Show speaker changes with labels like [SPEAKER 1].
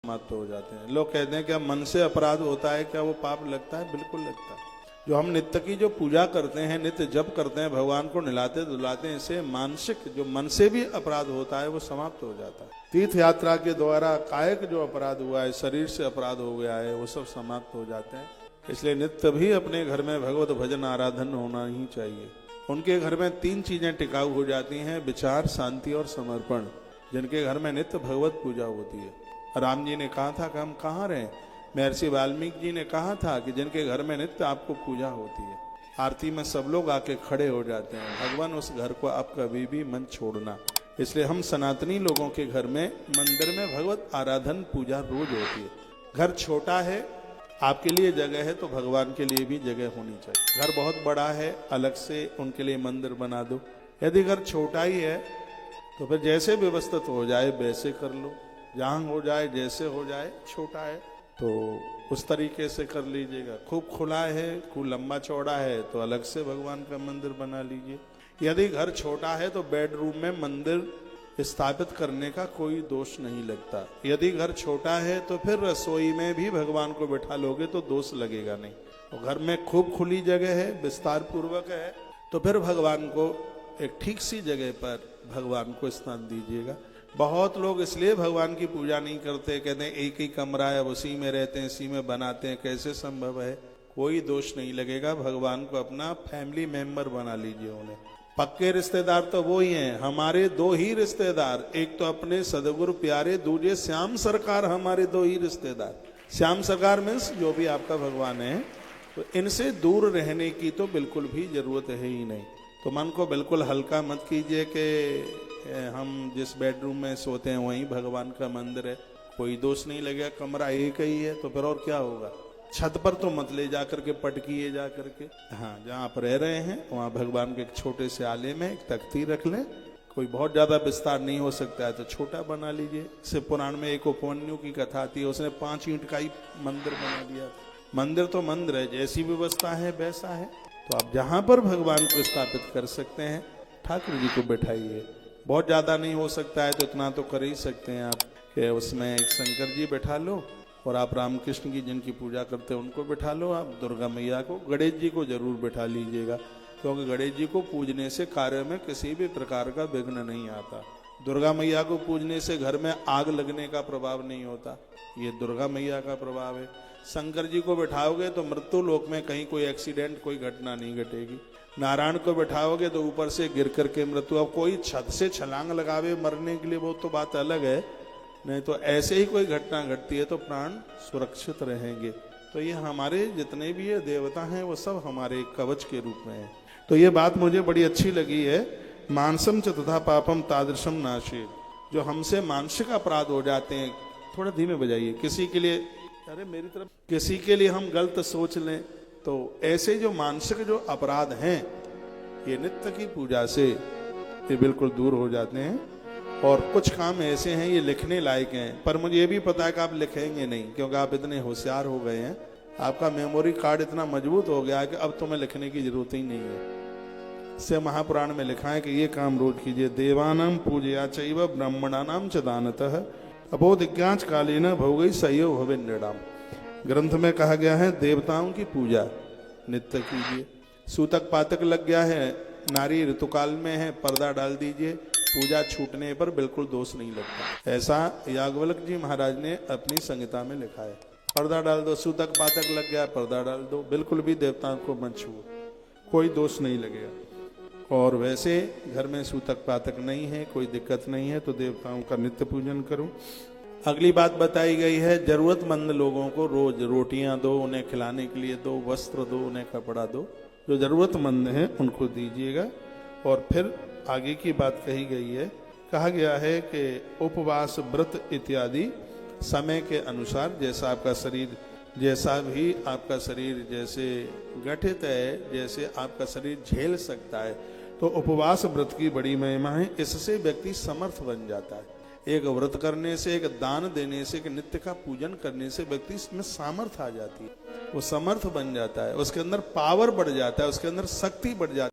[SPEAKER 1] समाप्त हो जाते हैं। लोग कहते हैं कि मन से अपराध होता है, क्या वो पाप लगता है? बिल्कुल लगता है। जो हम नित्य की जो पूजा करते हैं, नित्य जप करते हैं, भगवान को नहलाते धुलाते हैं, इससे मानसिक जो मन से भी अपराध होता है वो समाप्त हो जाता है। तीर्थ यात्रा के द्वारा कायिक जो अपराध हुआ है, शरीर से अपराध हो गया है, वो सब समाप्त हो जाते हैं। इसलिए नित्य भी अपने घर में भगवत भजन आराधन होना ही चाहिए। उनके घर में 3 चीजें टिकाऊ हो जाती हैं: विचार, शांति और समर्पण। जिनके घर में नित्य भगवत पूजा होती है। राम जी ने कहा था कि हम कहाँ रहें। महर्षि वाल्मीकि जी ने कहा था कि जिनके घर में नित्य आपको पूजा होती है, आरती में सब लोग आके खड़े हो जाते हैं, भगवान उस घर को आप कभी भी मत छोड़ना। इसलिए हम सनातनी लोगों के घर में मंदिर में भगवत आराधन पूजा रोज होती है। घर छोटा है, आपके लिए जगह है तो भगवान के लिए भी जगह होनी चाहिए। घर बहुत बड़ा है, अलग से उनके लिए मंदिर बना दो। यदि घर छोटा ही है तो फिर जैसे व्यवस्थित हो जाए वैसे कर लो, जहाँ हो जाए जैसे हो जाए। छोटा है तो उस तरीके से कर लीजिएगा। खूब खुला है, खूब लंबा चौड़ा है तो अलग से भगवान का मंदिर बना लीजिए। यदि घर छोटा है तो बेडरूम में मंदिर स्थापित करने का कोई दोष नहीं लगता। यदि घर छोटा है तो फिर रसोई में भी भगवान को बैठा लोगे तो दोष लगेगा नहीं। और घर में खूब खुली जगह है, विस्तार पूर्वक है, तो फिर भगवान को एक ठीक सी जगह पर भगवान को स्थान दीजिएगा। बहुत लोग इसलिए भगवान की पूजा नहीं करते, कहते हैं एक ही कमरा है, उसी में रहते हैं, इसी में बनाते हैं। कैसे संभव है? कोई दोष नहीं लगेगा। भगवान को अपना फैमिली मेंबर बना लीजिए। उन्हें पक्के रिश्तेदार तो वो ही हैं। हमारे 2 ही रिश्तेदार, एक तो अपने सदगुरु प्यारे, दूसरे श्याम सरकार। हमारे 2 ही रिश्तेदार। श्याम सरकार मीन्स जो भी आपका भगवान है, तो इनसे दूर रहने की तो बिल्कुल भी जरूरत है ही नहीं। तो मन को बिल्कुल हल्का मत कीजिए कि हम जिस बेडरूम में सोते हैं वहीं भगवान का मंदिर है, कोई दोष नहीं लगेगा। कमरा एक ही है तो फिर और क्या होगा। छत पर तो मत ले जा करके पटकिए जा करके। हाँ, जहाँ आप रह रहे हैं वहाँ भगवान के एक छोटे से आले में एक तख्ती रख लें। कोई बहुत ज्यादा विस्तार नहीं हो सकता है तो छोटा बना लीजिए। इससे पुराण में एक उपमन्यु की कथा आती है, उसने 5 ईंट का ही मंदिर बना दिया। मंदिर तो मंदिर है, जैसी व्यवस्था है वैसा है। तो आप जहाँ पर भगवान को स्थापित कर सकते हैं, ठाकुर जी को बैठाइए। बहुत ज़्यादा नहीं हो सकता है तो इतना तो कर ही सकते हैं आप कि उसमें एक शंकर जी बैठा लो, और आप रामकृष्ण की जिनकी पूजा करते हैं उनको बैठा लो। आप दुर्गा मैया को, गणेश जी को जरूर बैठा लीजिएगा, क्योंकि गणेश जी को पूजने से कार्य में किसी भी प्रकार का विघ्न नहीं आता। दुर्गा मैया को पूजने से घर में आग लगने का प्रभाव नहीं होता, ये दुर्गा मैया का प्रभाव है। शंकर जी को बैठाओगे तो मृत्यु लोक में कहीं कोई एक्सीडेंट, कोई घटना नहीं घटेगी। नारायण को बैठाओगे तो ऊपर से गिर करके मृत्यु। अब कोई छत से छलांग लगावे मरने के लिए वो तो बात अलग है, नहीं तो ऐसे ही कोई घटना घटती है तो प्राण सुरक्षित रहेंगे। तो ये हमारे जितने भी ये देवता हैं वो सब हमारे कवच के रूप में है। तो ये बात मुझे बड़ी अच्छी लगी है। मानसम च तथा पापम तादृशम नाशे। जो हमसे मानसिक अपराध हो जाते हैं, थोड़ा धीमे बजाइए, किसी के लिए, अरे मेरी तरफ, किसी के लिए हम गलत सोच लें, तो ऐसे जो मानसिक जो अपराध हैं ये नित्य की पूजा से ये बिल्कुल दूर हो जाते हैं। और कुछ काम ऐसे हैं ये लिखने लायक हैं, पर मुझे ये भी पता है कि आप लिखेंगे नहीं, क्योंकि आप इतने होशियार हो गए हैं। आपका मेमोरी कार्ड इतना मजबूत हो गया है कि अब तुम्हें लिखने की जरूरत ही नहीं है। इससे महापुराण में लिखा है कि ये काम रोज कीजिए। देवानाम पूजया चैव ब्राह्मणानाम च दानतः अबोधिज्ञाच कालेन भोगई सयो भवे नृणाम। ग्रंथ में कहा गया है देवताओं की पूजा नित्य कीजिए। सूतक पातक लग गया है, नारी ऋतुकाल में है, पर्दा डाल दीजिए। पूजा छूटने पर बिल्कुल दोष नहीं लगता। ऐसा याज्ञवल्क्य जी महाराज ने अपनी संहिता में लिखा है। पर्दा डाल दो, सूतक पातक लग गया, पर्दा डाल दो, बिल्कुल भी देवताओं को मत छुओ, कोई दोष नहीं लगेगा। और वैसे घर में सूतक पातक नहीं है, कोई दिक्कत नहीं है, तो देवताओं का नित्य पूजन करो। अगली बात बताई गई है, जरूरतमंद लोगों को रोज रोटियां दो, उन्हें खिलाने के लिए दो, वस्त्र दो, उन्हें कपड़ा दो। जो जरूरतमंद हैं उनको दीजिएगा। और फिर आगे की बात कही गई है, कहा गया है कि उपवास, व्रत इत्यादि समय के अनुसार, जैसा आपका शरीर, जैसा भी आपका शरीर जैसे गठित है, जैसे आपका शरीर झेल सकता है, तो उपवास व्रत की बड़ी महिमा है। इससे व्यक्ति समर्थ बन जाता है। एक व्रत करने से, एक दान देने से, एक नित्य का पूजन करने से व्यक्ति में सामर्थ आ जाती है, वो समर्थ बन जाता है, उसके अंदर पावर बढ़ जाता है, उसके अंदर शक्ति बढ़ जाती है।